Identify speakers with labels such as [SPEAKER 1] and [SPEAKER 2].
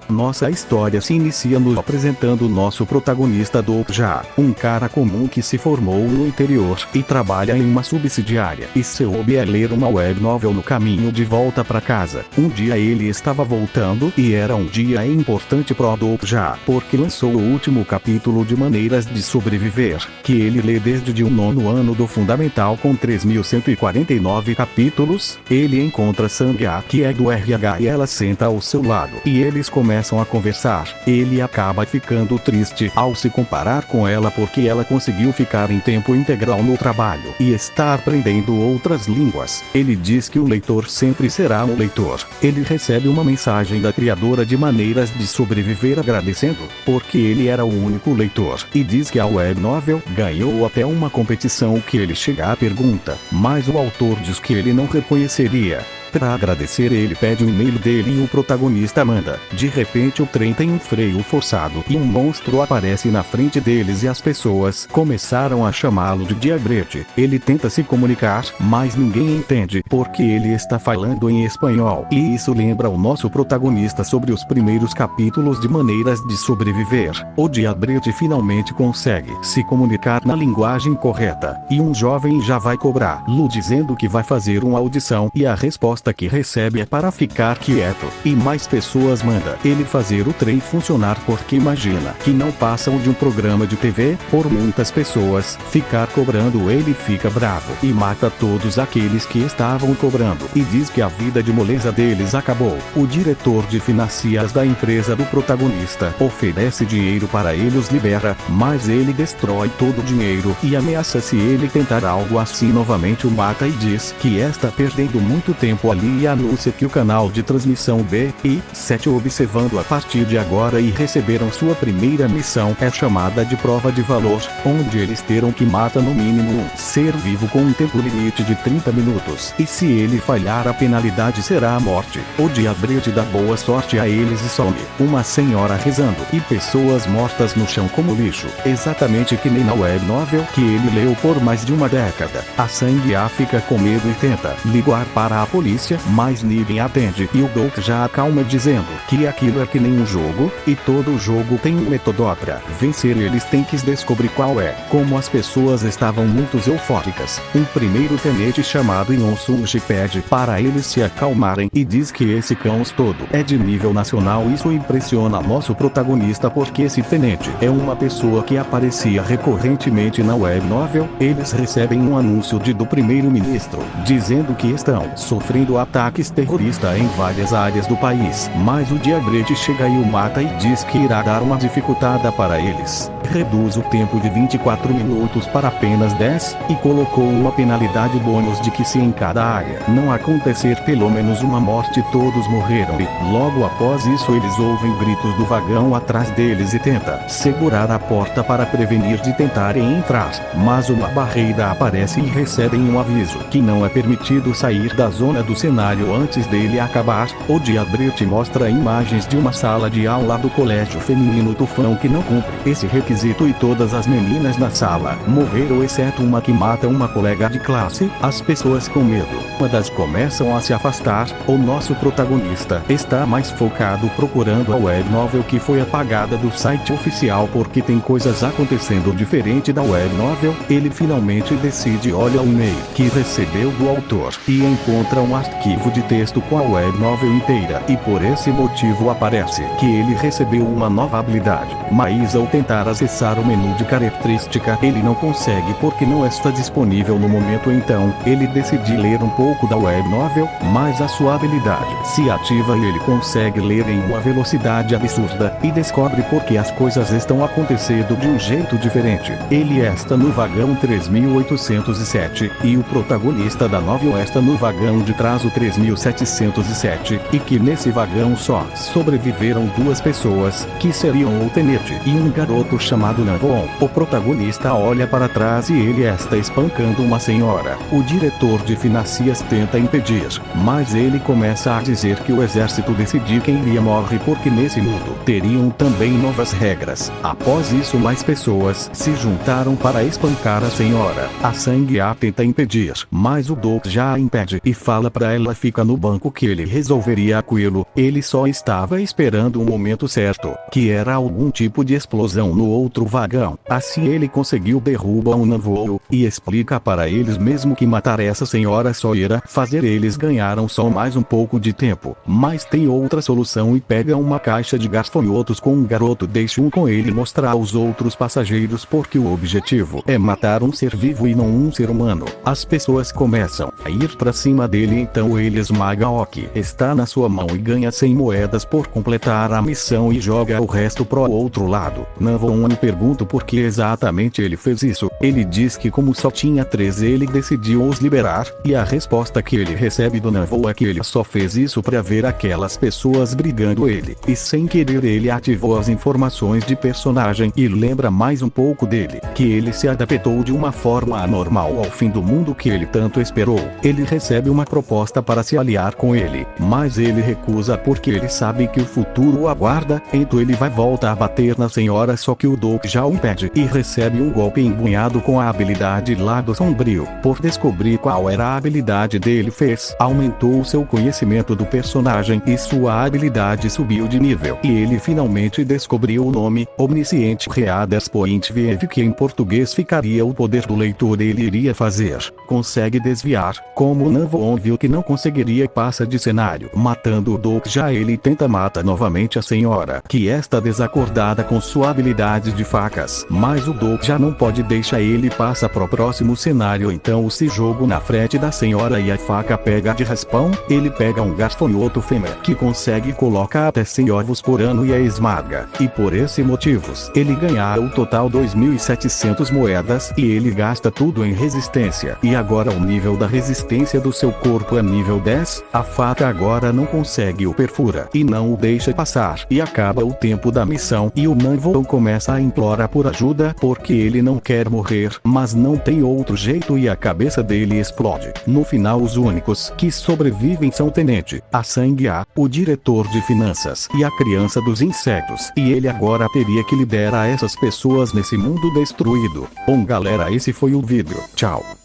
[SPEAKER 1] Nossa história se inicia nos apresentando nosso protagonista Dokja, um cara comum que se formou no interior e trabalha em uma subsidiária. E seu hobby é ler uma web novel no caminho de volta para casa. Um dia ele estava voltando e era um dia importante pro Dokja, porque lançou o último capítulo de Maneiras de Sobreviver, que ele lê desde o 9º ano do Fundamental com 3.149 capítulos. Ele encontra Sangha, que é do RH, e ela senta ao seu lado e eles começam a conversar. Ele acaba ficando triste ao se comparar com ela porque ela conseguiu ficar em tempo integral no trabalho e está aprendendo outras línguas. Ele diz que o leitor sempre será um leitor. Ele recebe uma mensagem da criadora de Maneiras de Sobreviver agradecendo, porque ele era o único leitor, e diz que a web novel ganhou até uma competição que ele chega à pergunta, mas o autor diz que ele não reconheceria. Para agradecer, ele pede o e-mail dele e o protagonista manda. De repente o trem tem um freio forçado e um monstro aparece na frente deles e as pessoas começaram a chamá-lo de Diabrete. Ele tenta se comunicar, mas ninguém entende porque ele está falando em espanhol. E isso lembra o nosso protagonista sobre os primeiros capítulos de Maneiras de Sobreviver. O Diabrete finalmente consegue se comunicar na linguagem correta e um jovem já vai cobrar-lo dizendo que vai fazer uma audição e a resposta que recebe é para ficar quieto, e mais pessoas manda ele fazer o trem funcionar porque imagina que não passam de um programa de TV. Por muitas pessoas ficar cobrando, ele fica bravo e mata todos aqueles que estavam cobrando e diz que a vida de moleza deles acabou. O diretor de finanças da empresa do protagonista oferece dinheiro para ele os libera, mas ele destrói todo o dinheiro e ameaça se ele tentar algo assim novamente o mata e diz que está perdendo muito tempo ali e anuncia que o canal de transmissão BI7 observando a partir de agora e receberam sua primeira missão é chamada de prova de valor, onde eles terão que matar no mínimo um ser vivo com um tempo limite de 30 minutos e se ele falhar a penalidade será a morte. O Diabrete dá boa sorte a eles e some uma senhora rezando e pessoas mortas no chão como lixo, exatamente que nem na web novel que ele leu por mais de uma década. A Sangha fica com medo e tenta ligar para a polícia, mas ninguém atende e o Dokja acalma dizendo que aquilo é que nem um jogo, e todo jogo tem um método para vencer. Eles têm que descobrir qual é. Como as pessoas estavam muito eufóricas, um primeiro tenente chamado Yonsunji pede para eles se acalmarem e diz que esse caos todo é de nível nacional. Isso impressiona nosso protagonista porque esse tenente é uma pessoa que aparecia recorrentemente na web novel. Eles recebem um anúncio do primeiro-ministro dizendo que estão sofrendo ataques terroristas em várias áreas do país, mas o Diabrete chega e o mata e diz que irá dar uma dificultada para eles. Reduz o tempo de 24 minutos para apenas 10 e colocou uma penalidade bônus de que se em cada área não acontecer pelo menos uma morte todos morreram e logo após isso eles ouvem gritos do vagão atrás deles e tenta segurar a porta para prevenir de tentarem entrar, mas uma barreira aparece e recebem um aviso que não é permitido sair da zona do cenário antes dele acabar. O Diabrete mostra imagens de uma sala de aula do colégio feminino Tufão que não cumpre esse requisito e todas as meninas na sala morreram exceto uma que mata uma colega de classe. As pessoas com medo das começam a se afastar. O nosso protagonista está mais focado procurando a web novel que foi apagada do site oficial porque tem coisas acontecendo diferente da web novel. Ele finalmente decide olha o e-mail que recebeu do autor e encontra um arquivo de texto com a web novel inteira e por esse motivo aparece que ele recebeu uma nova habilidade, mas ao tentar acessar o menu de característica ele não consegue porque não está disponível no momento. Então ele decide ler um pouco da web novel, mas a sua habilidade se ativa e ele consegue ler em uma velocidade absurda e descobre porque as coisas estão acontecendo de um jeito diferente. Ele está no vagão 3807 e o protagonista da novel está no vagão de trás o 3707 e que nesse vagão só sobreviveram duas pessoas que seriam o tenente e um garoto chamado Navon. O protagonista olha para trás e ele está espancando uma senhora. O diretor de finanças tenta impedir, mas ele começa a dizer que o exército decidiu quem iria morrer porque nesse mundo teriam também novas regras. Após isso mais pessoas se juntaram para espancar a senhora. A Sangha tenta impedir, mas o Dokja a impede e fala para agora ela fica no banco que ele resolveria aquilo. Ele só estava esperando o momento certo, que era algum tipo de explosão no outro vagão. Assim ele conseguiu derrubar um navio, e explica para eles mesmo que matar essa senhora só irá fazer eles ganharam só mais um pouco de tempo. Mas tem outra solução e pega uma caixa de gafanhotos com um garoto, deixa um com ele mostrar aos outros passageiros porque o objetivo é matar um ser vivo e não um ser humano. As pessoas começam a ir pra cima dele, então ele esmaga o que está na sua mão e ganha 100 moedas por completar a missão e joga o resto pro outro lado. Navon pergunta por que exatamente ele fez isso. Ele diz que como só tinha 3 ele decidiu os liberar, e a resposta que ele recebe do Navon é que ele só fez isso pra ver aquelas pessoas brigando ele, e sem querer ele ativou as informações de personagem e lembra mais um pouco dele, que ele se adaptou de uma forma anormal ao fim do mundo que ele tanto esperou. Ele recebe uma proposta para se aliar com ele, mas ele recusa porque ele sabe que o futuro o aguarda, então ele vai voltar a bater na senhora, só que o Doug já o impede e recebe um golpe empunhado com a habilidade Lado Sombrio. Por descobrir qual era a habilidade dele aumentou seu conhecimento do personagem e sua habilidade subiu de nível, e ele finalmente descobriu o nome Omnisciente Readers Point Vive, que em português ficaria o poder do leitor. Ele iria fazer, consegue desviar, como Navon viu que não conseguiria, passa de cenário matando o Doug. Já ele tenta matar novamente a senhora, que está desacordada com sua habilidade de facas, mas o Doug já não pode deixar ele passa pro próximo cenário, então se joga na frente da senhora e a faca pega de raspão. Ele pega um gafanhoto fêmea que consegue colocar até 100 ovos por ano e a esmaga, e por esse motivos ele ganha o total 2.700 moedas, e ele gasta tudo em resistência, e agora o nível da resistência do seu corpo é nível 10, a faca agora não consegue o perfura e não o deixa passar, e acaba o tempo da missão, e o Navon começa a implorar por ajuda porque ele não quer morrer, mas não tem outro jeito e a cabeça dele explode. No final os únicos que sobrevivem são o Tenente, a Sangue-A, o diretor de finanças e a criança dos insetos, e ele agora teria que liderar essas pessoas nesse mundo destruído. Bom galera, esse foi o vídeo, tchau.